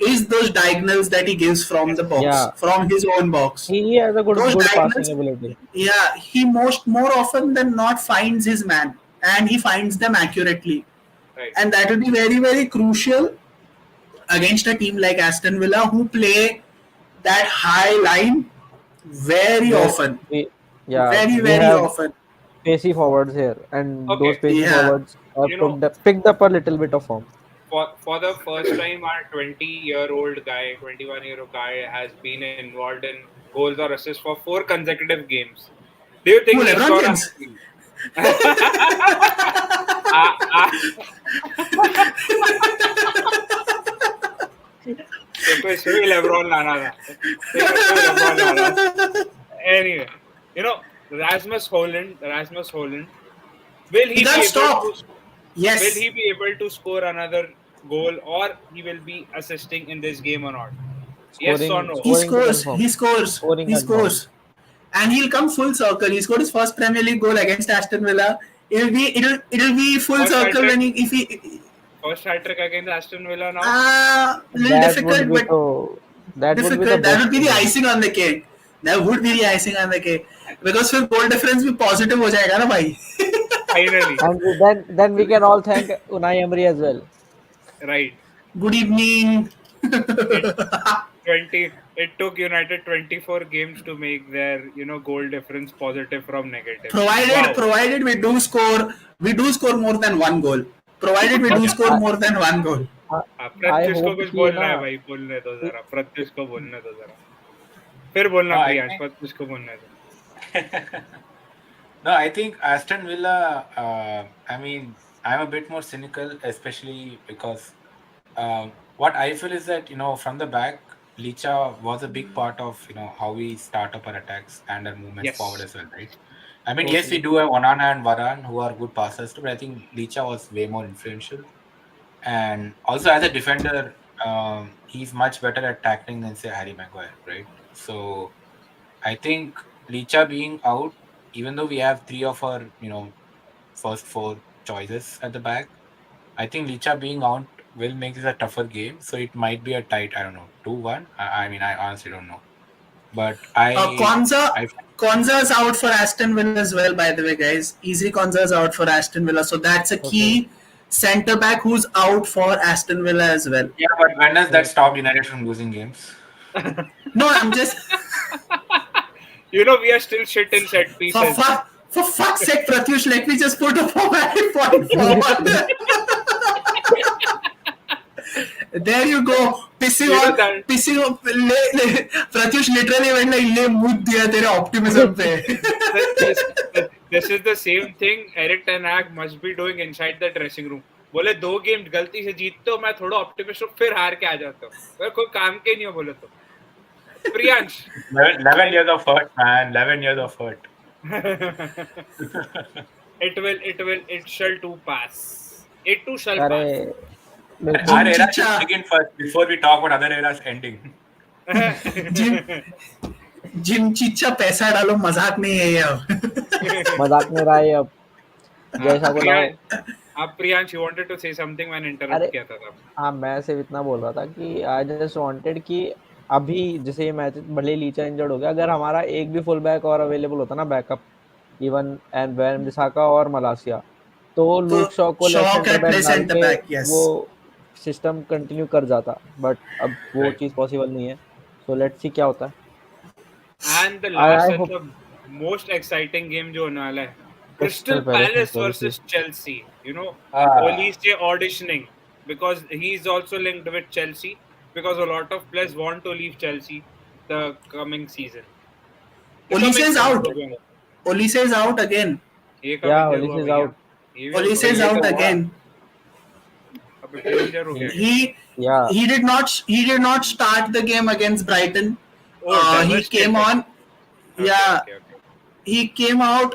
is those diagonals that he gives from the box, yeah. from his own box. He has a good Those good passing diagonals, ability. yeah, he more often than not finds his man, and he finds them accurately, Right. and that will be very very crucial against a team like Aston Villa who play that high line very Where often, we, yeah, very we very have often. pacey forwards here, and those Okay. pacey Yeah, forwards have You know, picked up a little bit of form. for the first time, our 20-year-old guy, 21-year-old guy has been involved in goals or assists for 4 consecutive games. Do you who think he's LeBron gonna? James? uh, uh, तेरे को इसमें भी LeBron लाना था. तेरे को इसमें भी LeBron लाना था. Anyway, Rasmus Holland, will He he can't be able stop. to? Will Yes, he be able to score another goal, or he will be assisting in this game or not? Yes or Scoring, no? he scoring to scores. confirm. He scores. Scoring He confirmed. scores. And he'll come full circle. He scored his first Premier League goal against Aston Villa. It'll be full First hat circle trick, when if he first hat trick against Aston Villa now. little That would difficult be but so. That would be the difficult. That best would be thing. the icing on the cake. That would be the icing on the cake. Because फिर goal difference भी positive हो जाएगा ना भाई. Finally, And then we can all thank Unai Emery as well. right. Good evening. It it took United 24 games to make their goal difference positive from negative. Wow. provided we do score more than one goal. Provided we But do score more than one goal. I Pratyush को hope कुछ कि बोलना ना है भाई, बोलने दो जरा. प्रत्युष को बोलने दो जरा. फिर बोलना No, I Priyansh, think Pratyush को बोलने दो. no, I think Aston Villa. I mean, I'm a bit more cynical, especially because what I feel is that from the back, Licha was a big part of how we start up our attacks and our movements forward Yes. as well, right? I mean, yes, we do have Onana and Varane who are good passers too, but I think Licha was way more influential. And also as a defender, he's much better at tackling than say Harry Maguire, right? So I think Licha being out, even though we have three of our first four choices at the back, I think Licha being out will make this a tougher game. So it might be a tight, I don't know, 2-1. I mean, I honestly don't know. But Konza's out for Aston Villa as well, by the way, guys. Easy Konza's out for Aston Villa. So that's a key centre back who's out for Aston Villa as well. Yeah, but when does that stop United from losing games? No, I'm just We are still shit in set pieces. for fuck's sake, Pratyush, let me just put a forward point forward. There you go, pissing You know on, that- Pratyush literally went like, ले मुद दिया तेरे optimism पे. this is the same thing Eric Ten Hag must be doing inside the dressing room. बोले 2 game गलती से जीतते हो, मैं थोड़ा ऑप्टिमिस्ट हूँ, फिर हार के आ जाता हूँ. मैं कोई काम के नहीं हो बोले तो. Priyansh 11 years of hurt, man. 11 years of hurt. it shall too pass. It too shall अरे pass. Our era Chicha. should begin first before we talk about other eras ending. जिम चिच्चा पैसा डालो, मजाक नहीं है ये अब. मजाक में रहा है अब, जैसा को लाओ. आप Priyansh, you wanted to say something, मैंने interrupt अरे किया था तब. हाँ, मैं सिर्फ इतना बोल रहा था कि आई जस्ट वांटेड कि अभी जैसे ये मैच भले लीचा इंजर्ड हो गया, अगर हमारा एक भी फुल बैक और अवेलेबल होता ना backup, even and Van Bissaka और मलासिया, तो लूक शॉ को left Shaw centre at back डाल center back, के yes. वो सिस्टम कंटिन्यू कर जाता, बट अब वो Right. चीज पॉसिबल नहीं है. सो लेट्स सी क्या होता है. And the last I and hope- the most exciting game जो होने वाला है, Crystal Crystal Palace Palace and versus Chelsea. You know, Ah. Olise auditioning because he's also linked with Chelsea because a lot of players want to leave Chelsea the coming season. The Olise coming is season out. हो गया. Olise is out again. ये कब Yeah, injured Olise हुआ is भैया? out. ये भी Olise is ये out तो हुआ. again. अब फिर injured हो गया. Yeah. He did not start the game against Brighton. Oh, He devastated. came on. Okay, Yeah, okay, okay. he came out.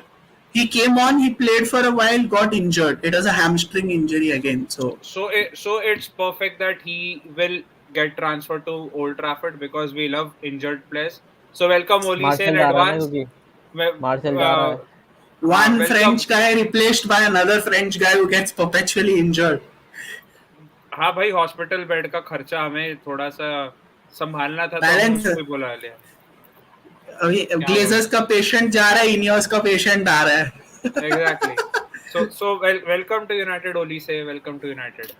He came on. He played for a while. Got injured. It was a hamstring injury again. So So it's perfect that he will get transferred to Old Trafford because we love injured players. So welcome Olise in Martial जा रहा है ना, advance. क्योंकि martial जा रहा है. one welcome. French guy replaced by another French guy who gets perpetually injured. हाँ भाई, हॉस्पिटल बेड का खर्चा हमें थोड़ा सा संभालना था, तो Balance. हमने उसको ही बुला लिया. अभी ग्लेजर्स का पेशेंट जा रहा है, इनियोस का पेशेंट आ रहा है. Exactly. So welcome to United Olise. Welcome to United.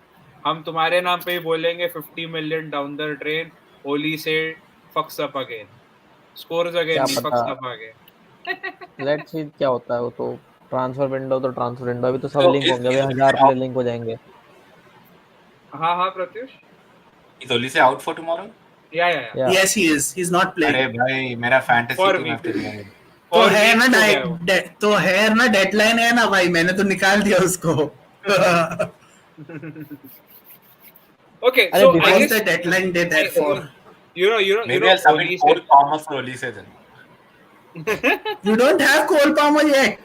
हम तुम्हारे नाम पे ही बोलेंगे 50 million down the drain. Olise fucks up again. Scores again. क्या He पता. fucks up again. Let's see क्या होता है. वो तो ट्रांसफर विंडो तो ट्रांसफर विंडो, अभी तो सब So लिंक is- होंगे, अभी is- 1000 प्लेयर लिंक हो जाएंगे. हाँ हाँ Pratyush. Is Olise out for tomorrow? Yeah. Yeah. Yes, he is. He's not playing. अरे भाई मेरा fantasy For team week. After गया. तो For है ना weeks हो गया वो. तो है ना डेडलाइन है ना भाई, मैंने तो निकाल दिया उसको. Okay, अरे so I What's guess the deadline day there for? you know Maybe I'll submit Olise. Cole Palmer for Olise then. You don't have Cole Palmer yet.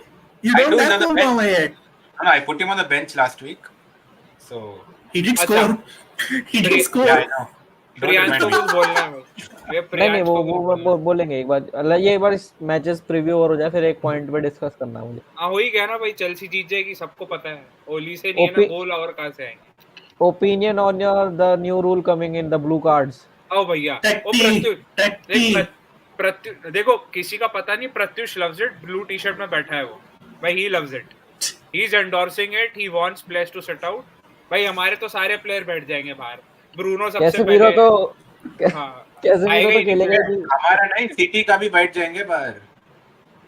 You I don't do have another Cole bench. Palmer yet. No, I put him on the bench last week. So He did अच्छा. score. He did Yeah, score. yeah, I know. Don't Priyansh remind को me. कुछ बोलना है भाई. ये नहीं प्रियांश वो को कुछ वो बोलना वो है. बोलेंगे एक बार. अल्लाह ये एक बार इस मैचेस प्रीव्यू और हो जाए, फिर एक पॉइंट पे डिस्कस करना है मुझे. हाँ, हो ही गया ना भाई, चेल्सी जीत जाएगी, सबको पता है. ओलीसे नहीं है ना, ओपी- गोल और कहाँ से आएंगे. Opinion on your the new rule coming in the blue cards. आओ भैया. ओ Tatti, प्रत्युष. Tatti. प्रत्युष देखो, किसी का पता नहीं, Pratyush loves it. Blue T shirt में बैठा है वो भाई. He loves it. He is endorsing it. He wants players to sit out. भाई हमारे तो सारे प्लेयर बैठ जाएंगे बाहर. ब्रूनो सबसे कैसे मीरो पहले. तो हाँ, कैसे आएगा मीरो तो ही नहीं. खेलेगा ही नहीं. हमारा नहीं, सिटी का भी बैठ जाएंगे बाहर.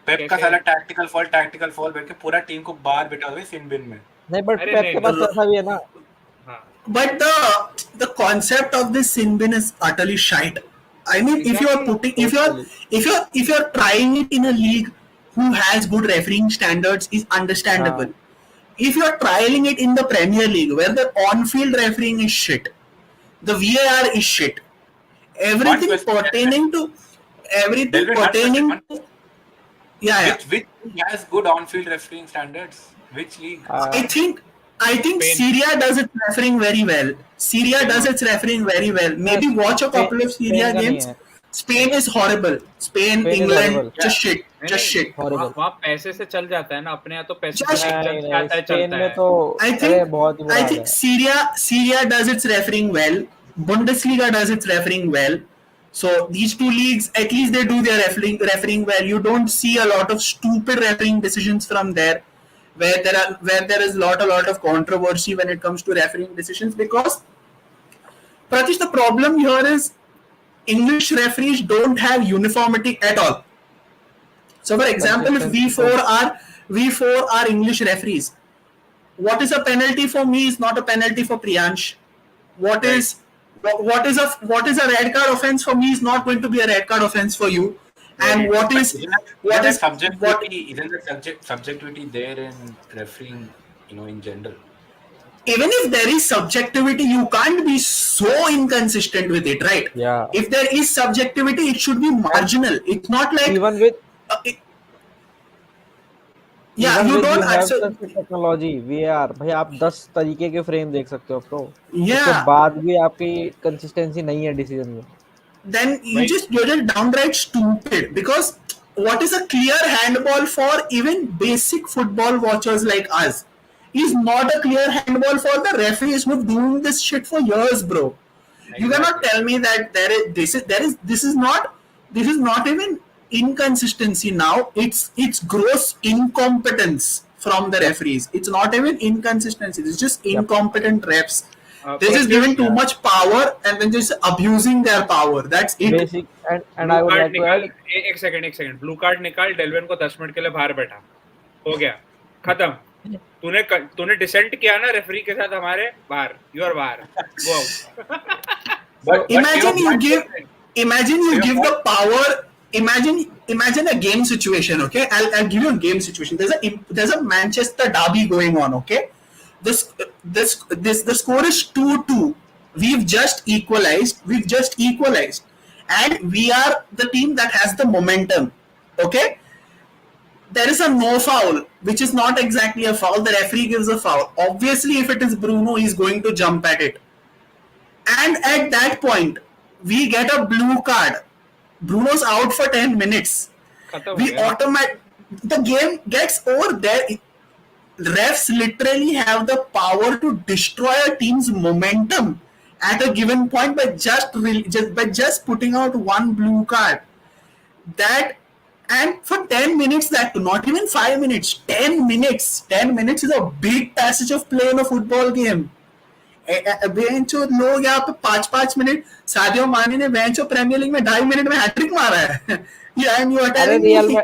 पेप का कैसे? सारा टैक्टिकल फॉल बैठ के पूरा टीम को बाहर बैठा हुआ है सिन बिन में. नहीं, बट अरे पेप नहीं. के पास पैसा भी है ना. हाँ. But the concept of this sin bin is utterly shite. I mean, if you are putting, if you're trying it in a league who has good refereeing standards, is understandable. If you're trialing it in the Premier League where the on-field refereeing is shit, the VAR is shit, everything What was- pertaining to Delvin, what was- yeah. Which league has good on-field refereeing standards? Which league? I think Spain. Syria does its refereeing very well. Syria does its refereeing very well. Maybe Yes, watch a couple of Spain Syria का नहीं games. है. Spain is horrible. Spain, Spain is England, horrible. just shit. नहीं, Just नहीं, shit. Horrible. वहाँ पैसे से चल जाता है ना, अपने यहाँ तो पैसे Just- से नहीं, जब नहीं, आता है स्पेन चलता में है. तो I अरे think बहुत ही बुरा I हाल think है. Syria does its refereeing well. Bundesliga does its refereeing well. So these two leagues, at least they do their refereeing well. You don't see a lot of stupid refereeing decisions from there, where there is a lot of controversy when it comes to refereeing decisions, because Pratish, the problem here is English referees don't have uniformity at all. So for example, if we four are English referees, what is a penalty for me is not a penalty for Priyansh. What is what is a red card offense for me is not going to be a red card offense for you, and Very true. But isn't what that is what subjectivity? Isn't that subjectivity there in refereeing? In general. even if there is subjectivity, you can't be so inconsistent with it, right? Yeah, If there is subjectivity, it should be and marginal. It's not like even with it, yeah, you you don't have so such a technology VAR, भाई आप 10 तरीके के frame देख सकते हो pro, उसके yeah, बाद भी आपकी कंसिस्टेंसी नहीं है डिसीजन में. then भाई you're just downright stupid because what is a clear handball for even basic football watchers like us is not a clear handball for the referees who've doing this shit for years, bro. You cannot exactly. tell me that this is not even inconsistency now. It's gross incompetence from the Yep, referees. It's not even inconsistency. It's just yep. incompetent refs. They're just giving Pratyush, too Yeah, much power and then just abusing their power. That's it. basic. And blue I would card like to निकाल, add, एक second, blue card निकाल, डेल्विन को 10 minute के लिए बाहर बैठा, हो गया, खत्म. तूने डिसेंट किया ना रेफरी के साथ हमारे, बाहर, यू आर बाहर, go out. But Imagine you Point give is, imagine you your give point, the power. Imagine a game situation. Okay, I'll give you a game situation. There's a Manchester derby going on. Okay, the score is 2-2. We've just equalized, and we are the team that has the momentum. Okay, there is a no foul, which is not exactly a foul. The referee gives a foul. Obviously, if it is Bruno, he's going to jump at it. And at that point, we get a blue card. Bruno's out for 10 minutes. खत्म हो We गया. automate the game gets over there. Refs literally have the power to destroy a team's momentum at a given point by just putting out one blue card. That and for 10 minutes, that not even 5 minutes, 10 minutes. 10 minutes is a big passage of play in a football game. बेंचो लोग यहाँ पे 5-5 minute, Sadio माने ने बेंचो premiere league में 2.5 minute में hat trick मारा है. You are अरे टेलिंग मी.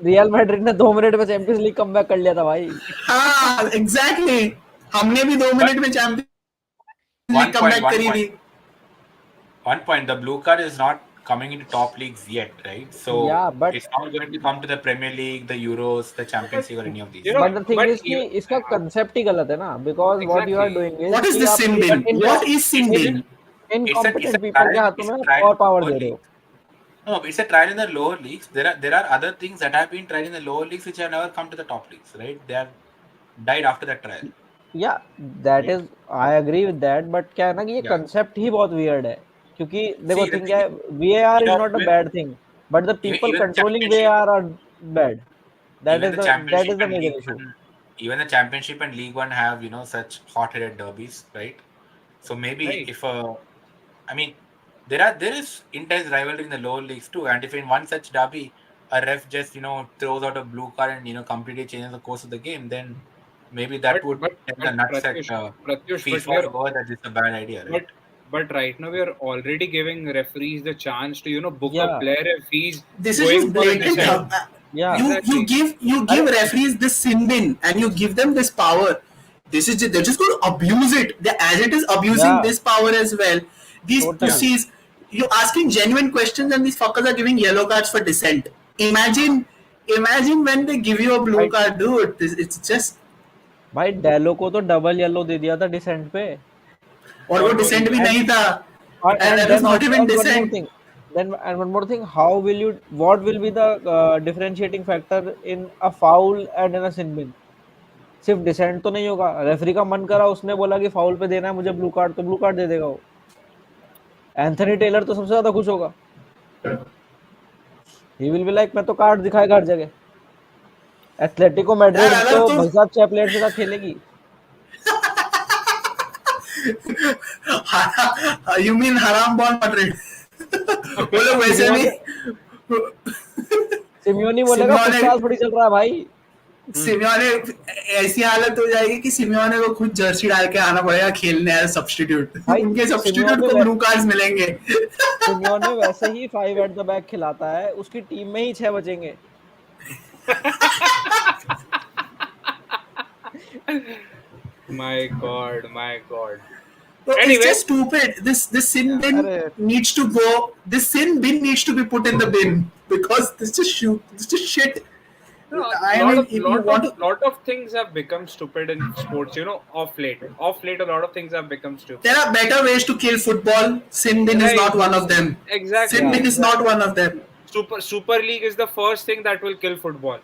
रियल मैड्रिड ने 2 मिनट में चैंपियंस लीग कमबैक कर लिया था भाई. हाँ एग्जैक्टली, हमने भी 2 मिनट but में champions league one point, comeback करी थी. the blue card is not coming into top leagues yet, right? So Yeah, but it's not going to come to the Premier League, the Euros, the Champions League, or any of these. You know, but the thing but is कि इसका concept ही गलत है ना, because what you are exactly, doing is What is कि the आप sin bin? in What is sin It's bin? incompetent a people के trial. हाथों It's में a trial और power in the they lower रहे leagues. हो. No, it's a trial in the lower leagues. There are other things that have been tried in the lower leagues which have never come to the top leagues, right? They have died after that trial. Yeah, that Right? is I agree with that, but क्या है ना कि ये Yeah. concept ही बहुत weird है, क्योंकि देखो See, the thing thing क्या is, है, VAR is not a even bad thing, but the people even the controlling championship, VAR are bad. That even is the that championship is the and major League issue. One, even the championship and League One have such hot-headed derbies, right? So maybe right. if I mean, there is intense rivalry in the lower leagues too, and if in one such derby a ref just throws out a blue card and completely changes the course of the game, then maybe that would tell the nuts at Pratyush, but we FIFA are, over that it's a bad idea, but right? right now we are already giving referees the chance to book a Yeah, player if he's This is going just for a blatant. dissent. yeah. You Exactly. give अरे referees this sin bin and you give them this power. They're just going to abuse it. As it is abusing yeah, this power as well. These Yeah. totally. pussies, you're asking genuine questions and these fuckers are giving yellow cards for dissent. Imagine when they give you a blue भाई card, dude. It's just भाई डेलो को तो double yellow दे दिया था decent पे. और वो और वो dissent भी and नहीं था. And and that was then not also, even and one more dissent. thing, how will you, what will be the differentiating factor in a foul and in a sin bin? सिर्फ decent तो नहीं होगा, referee का मन करा, उसने बोला कि फाउल पे देना है मुझे ब्लू कार्ड, तो ब्लू कार्ड दे देगा वो. एंथनी टेलर तो सबसे ज्यादा खुश होगा. ही विल बी लाइक मैं तो कार्ड दिखाएगा हर जगह. एथलेटिको यार मैड्रिड अगर तो तुम भाई साहब 6 प्लेयर के साथ खेलेगी. यू मीन हराम बॉल मड्रिड. वो लोग वैसे भी सिमियोनी बोलेगा सिमियोने फुटसाल थोड़ी चल रहा है भाई. सिमियोने ऐसी हालत हो जाएगी कि सिमियोने को खुद जर्सी डाल के आना पड़ेगा खेलने एज सब्स्टिट्यूट. भाई उनके सब्स्टिट्यूट सिमियोने को ब्लू कार्ड्स मिलेंगे. सिमियोने वैसे ही 5 एट द बैक खिलाता है, उसकी टीम में ही 6 बचेंगे. My God, my God. So it's Anyway, just stupid. This sin bin अरे needs to go. This sin bin needs to be put in the bin because this just shit. no, I mean, if you want to, lot of things have become stupid in sports. Off late, a lot of things have become stupid. there are better ways to kill football. Sin bin is Right. not one of them. Exactly. Sin bin is not one of them. Super League is the first thing that will kill football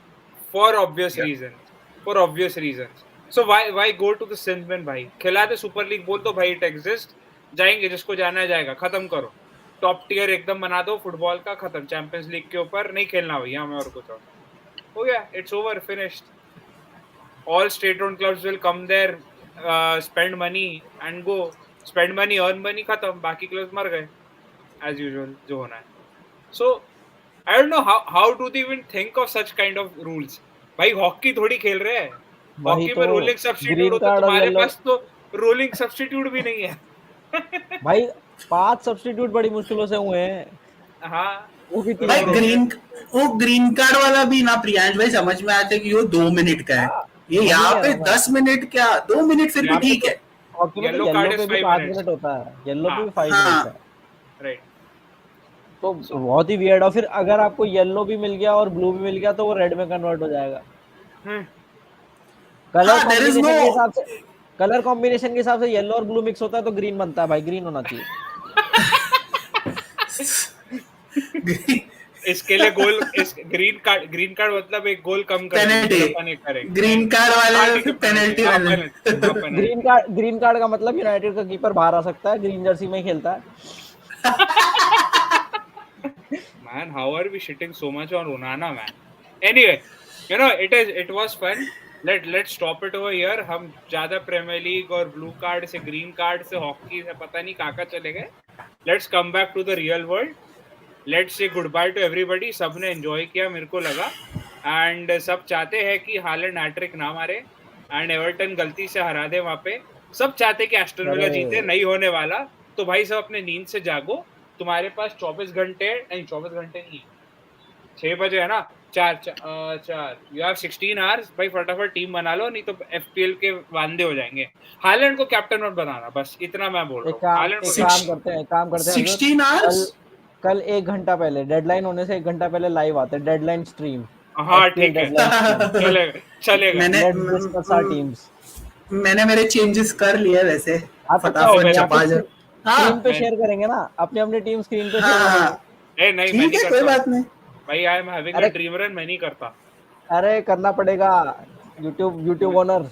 for obvious Yeah. reasons. For obvious reasons. So why go to the sin bin भाई? खिला दे super league, बोल दो भाई it exists. जाएंगे, जिसको जाना है जाएगा, खत्म करो. टॉप टियर एकदम बना दो फुटबॉल का, खत्म. चैंपियंस लीग के ऊपर नहीं खेलना भैया हमें और कुछ और. हो गया, it's over, finished. All state-owned clubs will come there, spend money and go. Spend money, earn money, खत्म. बाकी clubs मर गए as usual जो होना है. So I don't know how do they even think of such kind of rules. भाई hockey थोड़ी खेल रहे हैं. वही हॉकी तो में रोलिंग सब्स्टिट्यूट ग्रीन होता है, कार्ड और तुम्हारे येलो पास तो रोलिंग सब्स्टिट्यूट भी नहीं है. भाई 5 सब्स्टिट्यूट बड़ी मुश्किलों से हुए हैं हाँ, वो भी भाई 3 दिन वो ग्रीन कार्ड वाला भी ना प्रियांश भाई समझ में आता है कि वो 2 मिनट का है. हाँ, ये वही यहाँ कह पे रहा हूँ मैं 10 मिनट क्या 2 मिनट फिर भी यहाँ पे ठीक तो है. हॉकी में तो येलो कार्ड येलो इज पे भी 5 5 मिनट्स. मिनट होता है येलो पे भी 5 हाँ. मिनट्स है राइट. तो बहुत ही वियर्ड. और फिर अगर आपको येलो भी मिल गया और ब्लू भी मिल गया तो वो रेड में कन्वर्ट हो जाएगा. कलर हाँ, there is कॉम्बिनेशन के no हिसाब से येलो और ब्लू मिक्स होता है तो ग्रीन बनता है भाई. ग्रीन होना चाहिए. इसके लिए गोल, इस ग्रीन कार्ड मतलब एक गोल कम कर पेनल्टी. अपन एक करेंगे. ग्रीन कार्ड हाँ, वाले ठीक है, पेनल्टी हाँ, वाले. penalty. ग्रीन कार्ड का मतलब यूनाइटेड का कीपर बाहर आ सकता है. ग्रीन जर्सी में ही खेलता है. Man, how are we shitting so much on Onana, man? Anyway, it was fun. Let's stop it over here. हम ज्यादा प्रीमियर लीग और ब्लू कार्ड से, ग्रीन कार्ड से, हॉकी से पता नहीं कहाँ चले गए. Let's come back to the real world. Let's say goodbye to everybody. सबने enjoy किया मेरे को लगा. And सब चाहते हैं कि हालैंड हैट्रिक ना मारे and एवर्टन गलती से हरा दे वहाँ पे. सब चाहते कि एस्टन विला जीते. नहीं होने वाला. तो भाई सब अपने नींद से जागो. तुम्हारे पास 24 घंटे नहीं, 24 घंटे नहीं, 6 बजे है ना, 4 यू हैव 16 आवर्स. भाई फटाफट टीम बना लो, नहीं तो एफपीएल के वांदे हो जाएंगे. हालैंड को कैप्टन मत बनाना, बस इतना मैं बोल रहा हूँ. हालैंड को काम करते हैं 16 आवर्स. कल 1 घंटा पहले, डेडलाइन होने से 1 घंटा पहले लाइव आते हैं. Deadline stream. हाँ ठीक है, चलेगा. मैंने मेरे चेंजेस कर लिए वैसे. आप फटाफट चपा जा. स्क्रीन पे शेयर करेंगे ना, अपने टीम स्क्रीन पे शेयर करेंगे. नहीं, मैं नहीं ठीक है, कोई करता बात नहीं भाई. I am having a dream run. मैं नहीं करता. अरे करना पड़ेगा. YouTube owner.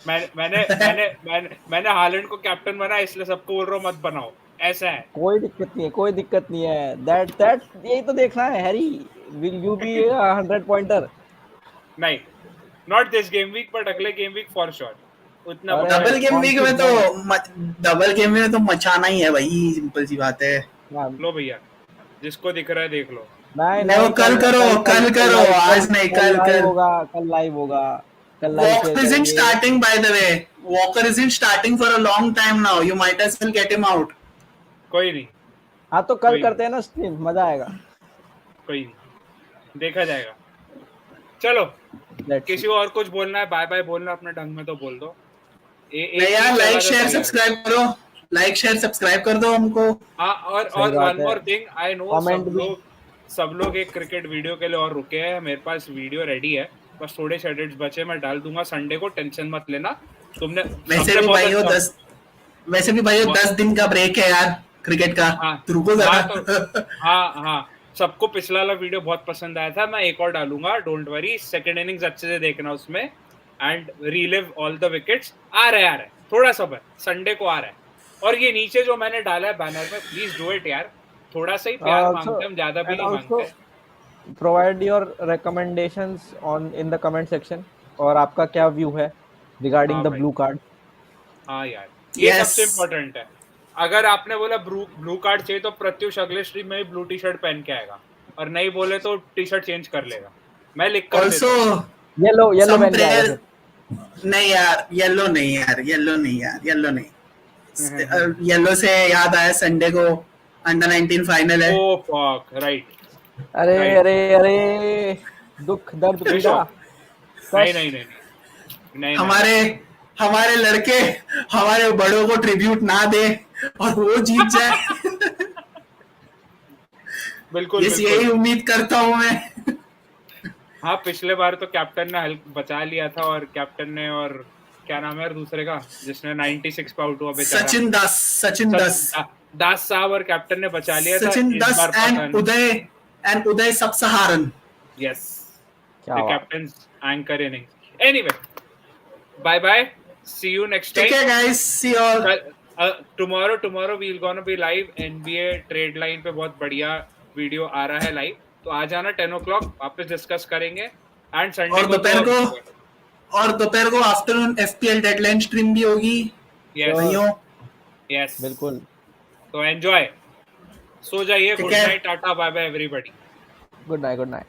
मैंने हालैंड को कैप्टन बनाया, इसलिए सबको बोल रहा हूँ मत बनाओ. ऐसा है. कोई दिक्कत नहीं है. दैट यही तो देखना है. Harry, will you be 100 pointer? नहीं, not this game week, but अगले गेम वीक फॉर श्योर. उतना डबल गेम में तो मचाना ही है भाई. सिंपल सी बात है. लो भैया, जिसको दिख रहा है देख लो. नहीं, वो कल करो. आज नहीं, कल होगा. कल लाइव होगा. Walker isn't starting, by the way. Walker isn't starting for a long time now. You might as well get him out. कोई नहीं. हाँ तो कल करते हैं ना स्ट्रीम, मजा आएगा. कोई नहीं, देखा जाएगा. चलो, किसी को और कुछ बोलना है, बाय बाय बोलना अपने ढंग में तो बोल दो. नहीं यार, लाइक शेयर सब्सक्राइब कर दो हमको. हाँ, और one more thing, I know सब लोग एक क्रिकेट वीडियो के लिए और रुके हैं. मेरे पास वीडियो रेडी है, बस थोड़े से एडिट्स बचे, मैं डाल दूंगा संडे को. टेंशन मत लेना. तुमने वैसे भी भाइयों 10 दिन का ब्रेक है यार क्रिकेट का. रुको जरा. हाँ, सबको पिछला वाला वीडियो बहुत पसंद आया था. मैं एक और डालूंगा, डोंट वरी. सेकंड इनिंग्स अच्छे से देखना उसमें, and relive all the wickets. आ रहा है थोड़ा सा, संडे को आ रहा है. और ये नीचे जो मैंने डाला है बैनर में, प्लीज डू इट यार. थोड़ा सा ही प्यार मांगते हैं हम, ज्यादा भी नहीं मांगते. Provide your recommendations in the comment section. और आपका क्या व्यू है regarding the blue card? हाँ यार, ये सबसे इम्पोर्टेंट है. अगर आपने बोला ब्लू कार्ड चाहिए तो प्रत्युष अगले स्ट्रीम में ब्लू टी शर्ट पहन के आएगा, और नहीं बोले तो टी शर्ट चेंज कर लेगा. मैं लिख कर देता हूं. येलो पहन के आएगा. नहीं यार, येलो नहीं. येलो से याद आया, संडे को अंडर 19 फाइनल है. Oh fuck, right. अरे दुख दर्द पीड़ा. नहीं. हमारे लड़के हमारे बड़ों को ट्रिब्यूट ना दे और वो जीत जाए। बिल्कुल यही बिल्कुल। उम्मीद करता हूँ मैं। हाँ, पिछले बार तो कैप्टन ने हल्क बचा लिया था, और कैप्टन ने, और क्या नाम है यार दूसरे का जिसने 96 पे आउट हुआ बेचारा, सचिन दास दास साहब, और कैप्टन ने बचा लिया था। सचिन इस दस बार पता नहीं। एंड उदय सब सहारन। यस, क्या द बात। Captain's anchor innings. Anyway, bye bye, see you next ठीक टाइम। है guys, see all. Tomorrow we'll gonna be live. NBA trade line पे बहुत बढ़िया वीडियो आ रहा है लाइव, तो आ जाना 10 o'clock, वापस डिस्कस करेंगे। एंड संडे और को तो दोपहर को आफ्टरनून एफपीएल डेडलाइन स्ट्रीम भी होगी यस भाइयों। यस, बिल्कुल। तो एंजॉय, सो जाइए। ठीक गुड है। Night, tata, bye bye everybody. Good night, good night.